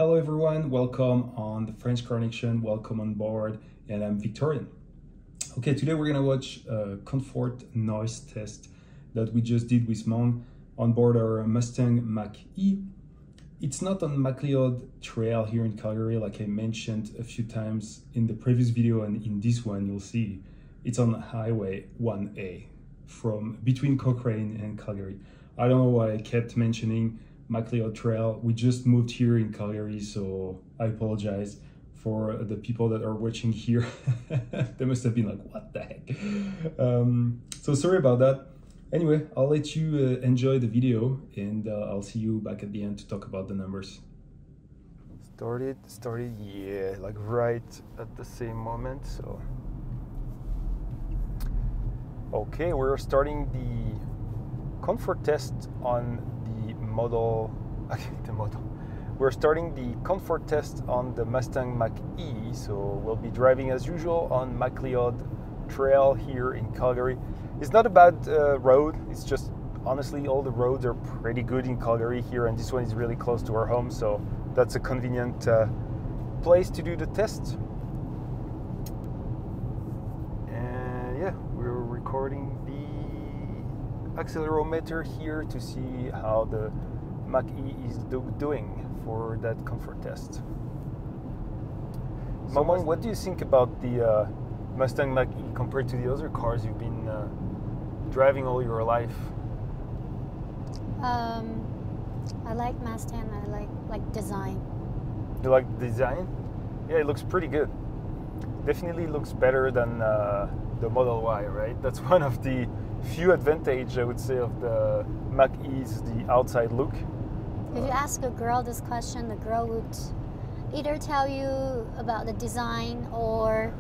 Hello everyone, welcome on the French Connection, welcome on board, and I'm Victorian. Okay, today we're gonna watch a comfort noise test that we just did with Meng on board our Mustang Mach E. It's not on MacLeod Trail here in Calgary, like I mentioned a few times in the previous video, and in this one you'll see it's on Highway 1A from between Cochrane and Calgary. I don't know why I kept mentioning MacLeod Trail. We just moved here in Calgary, so I apologize for the people that are watching here. They must have been like, what the heck? So sorry about that. Anyway, I'll let you enjoy the video, and I'll see you back at the end to talk about the numbers. Started, yeah, like right at the same moment, so. Okay, we're starting the comfort test on We're starting the comfort test on the Mustang Mach E, so we'll be driving as usual on MacLeod Trail here in Calgary. It's not a bad road, it's just honestly all the roads are pretty good in Calgary here, and this one is really close to our home, so that's a convenient place to do the test. And yeah, we're recording the accelerometer here to see how the Mach E is doing for that comfort test. So Maman, what do you think about the Mustang Mach E compared to the other cars you've been driving all your life? I like Mustang. I like design. You like the design? Yeah, it looks pretty good. Definitely looks better than the Model Y, right? That's one of the few advantages, I would say, of the Mach E is the outside look. If you ask a girl this question, the girl would either tell you about the design or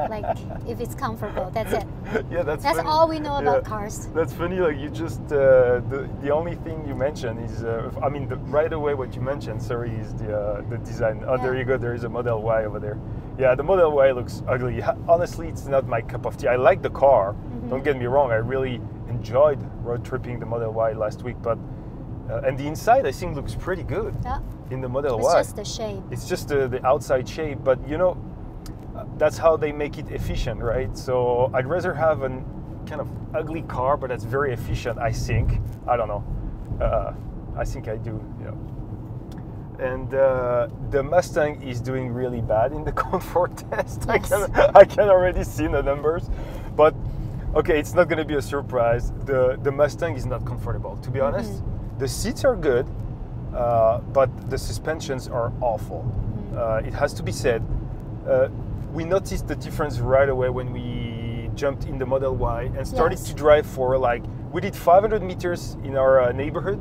like if it's comfortable. That's it. Yeah, that's funny. All we know about cars. That's funny. Like you just the only thing you mentioned is I mean right away what you mentioned. Sorry, is the design. Oh, yeah. There you go. There is a Model Y over there. Yeah, the Model Y looks ugly. Honestly, it's not my cup of tea. I like the car. Mm-hmm. Don't get me wrong. I really enjoyed road tripping the Model Y last week, but. And the inside, I think, looks pretty good in the Model Y. It's just the shape. It's just the outside shape, but you know, that's how they make it efficient, right? So I'd rather have a kind of ugly car, but that's very efficient, I think. I don't know. I think I do, you know. And the Mustang is doing really bad in the comfort test. Yes. I can already see the numbers, but okay, it's not going to be a surprise. The Mustang is not comfortable, to be honest. Mm-hmm. The seats are good, but the suspensions are awful. It has to be said. We noticed the difference right away when we jumped in the Model Y and started to drive for like, we did 500 meters in our neighborhood,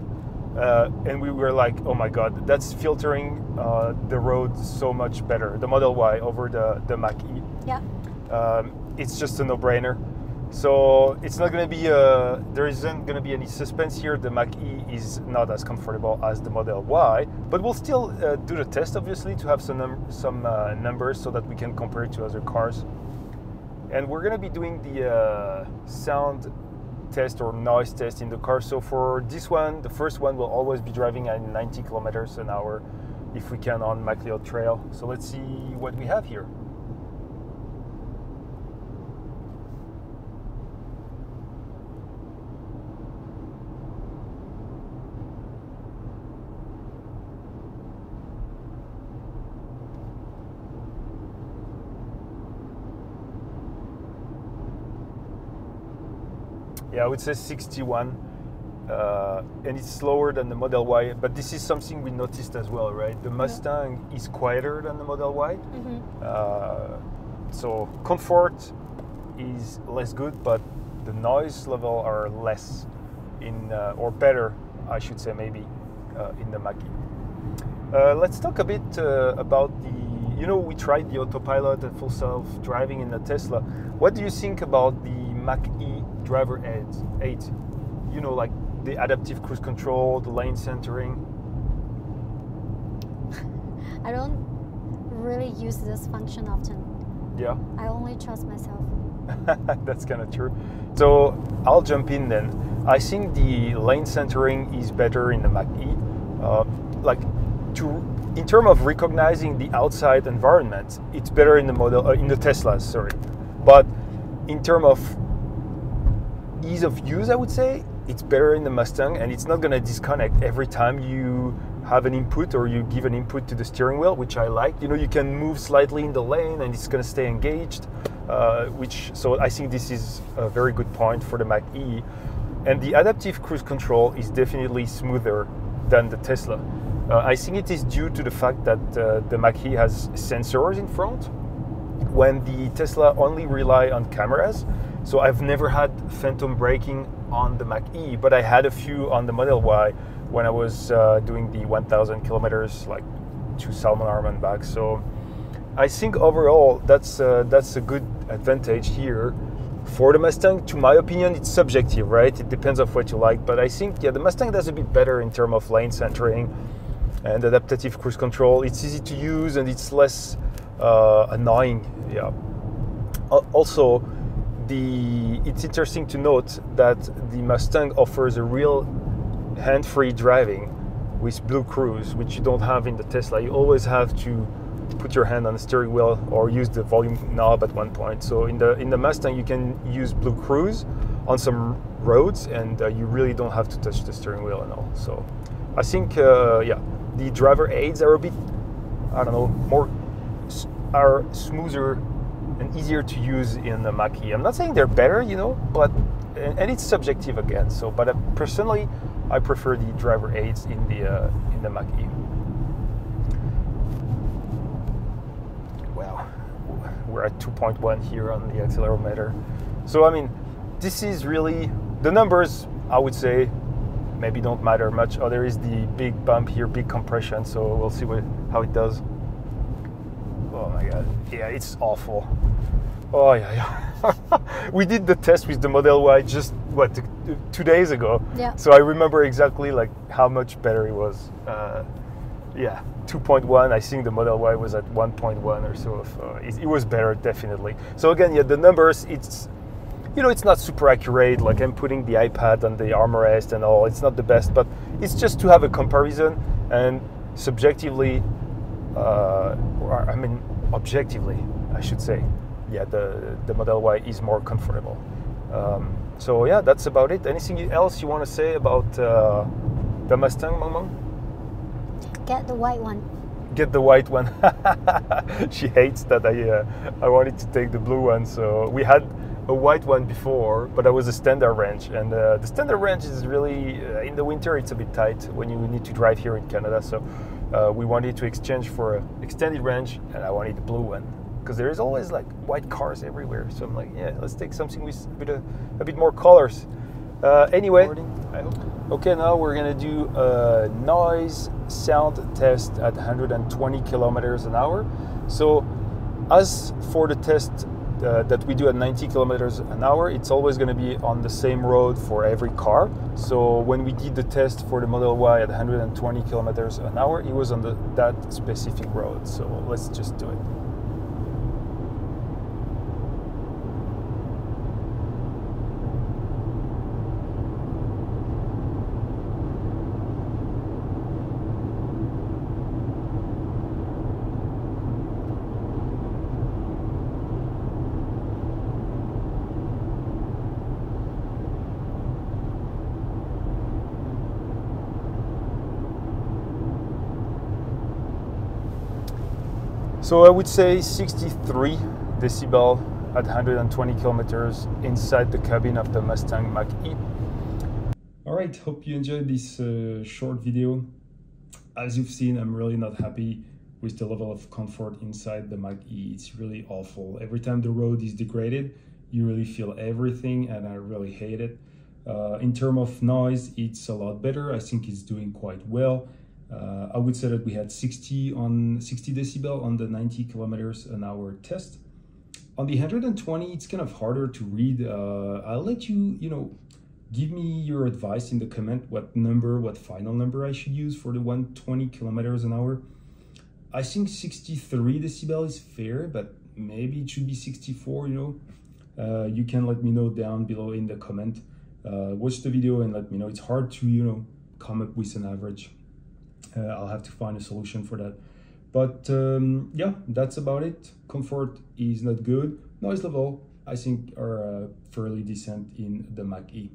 and we were like, oh my God, that's filtering the road so much better, the Model Y over the Mach E. Yeah. It's just a no-brainer. So it's not going to be there isn't going to be any suspense here. The Mach E is not as comfortable as the Model Y, but we'll still do the test, obviously, to have some numbers so that we can compare it to other cars. And we're going to be doing the sound test or noise test in the car. So for this one, the first one, we'll always be driving at 90 kilometers an hour if we can on MacLeod Trail. So let's see what we have here. Yeah, I would say 61, and it's slower than the Model Y, but this is something we noticed as well, right? The Mustang is quieter than the Model Y, so comfort is less good, but the noise level are less or better, I should say, maybe, in the Mach E. Let's talk a bit about you know, we tried the autopilot and full self-driving in the Tesla. What do you think about the Mach E driver aid? You know, like the adaptive cruise control, the lane centering. I don't really use this function often. Yeah. I only trust myself. That's kind of true. So I'll jump in then. I think the lane centering is better in the Mach E. Like in terms of recognizing the outside environment, it's better in the model in the Teslas, sorry. But in terms of ease of use, I would say it's better in the Mustang, and it's not going to disconnect every time you have an input or you give an input to the steering wheel, which I like. You know, you can move slightly in the lane and it's going to stay engaged, so I think this is a very good point for the Mach E. And the adaptive cruise control is definitely smoother than the Tesla. I think it is due to the fact that the Mach E has sensors in front, when the Tesla only rely on cameras. So I've never had phantom braking on the Mach E, but I had a few on the Model Y when I was doing the 1,000 kilometers, like to Salmon Arm and back. So I think overall that's a good advantage here for the Mustang. To my opinion, it's subjective, right? It depends on what you like, but I think, yeah, the Mustang does a bit better in terms of lane centering and adaptive cruise control. It's easy to use and it's less annoying. Yeah. Also, it's interesting to note that the Mustang offers a real hand-free driving with Blue Cruise, which you don't have in the Tesla. You always have to put your hand on the steering wheel or use the volume knob at one point. So in the Mustang, you can use Blue Cruise on some roads, and you really don't have to touch the steering wheel and all. So I think, yeah, the driver aids are a bit, I don't know, are smoother and easier to use in the Mach E. I'm not saying they're better, you know, but and it's subjective again. So, but personally, I prefer the driver aids in the Mach E. Well, we're at 2.1 here on the accelerometer. So I mean, this is really the numbers. I would say maybe don't matter much. Oh, there is the big bump here, big compression. So we'll see how it does. Oh my God, yeah, it's awful. Oh yeah. We did the test with the Model Y just 2 days ago. Yeah. So I remember exactly like how much better it was. Yeah, 2.1. I think the Model Y was at 1.1 or so. It was better, definitely. So again, yeah, the numbers, it's, you know, it's not super accurate. Like I'm putting the iPad on the armrest and all. It's not the best, but it's just to have a comparison, and subjectively, or I mean objectively, I should say, yeah, the Model Y is more comfortable. So yeah, that's about it. Anything else you want to say about the Mustang, Meng? Get the white one. Get the white one. She hates that I wanted to take the blue one. So we had a white one before, but that was a standard range, and the standard range is really in the winter it's a bit tight when you need to drive here in Canada. So we wanted to exchange for an extended range, and I wanted the blue one because there is always like white cars everywhere. So I'm like, yeah, let's take something with a bit more colors. Anyway, okay, now we're gonna do a noise sound test at 120 kilometers an hour. So as for the test that we do at 90 kilometers an hour, it's always going to be on the same road for every car. So when we did the test for the Model Y at 120 kilometers an hour, it was on that specific road. So let's just do it. So I would say 63 decibel at 120 kilometers inside the cabin of the Mustang Mach E. All right, hope you enjoyed this short video. As you've seen, I'm really not happy with the level of comfort inside the Mach E. It's really awful. Every time the road is degraded, you really feel everything, and I really hate it. In terms of noise, it's a lot better. I think it's doing quite well. I would say that we had 60 decibel on the 90 kilometers an hour test. On the 120, it's kind of harder to read. I'll let you, give me your advice in the comment what final number I should use for the 120 kilometers an hour. I think 63 decibel is fair, but maybe it should be 64, You can let me know down below in the comment. Watch the video and let me know. It's hard to, come up with an average. I'll have to find a solution for that. But yeah, that's about it. Comfort is not good. Noise level, I think, are fairly decent in the Mach E.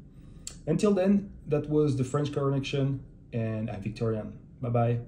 Until then, that was the French Connection, and I'm Victorian. Bye bye.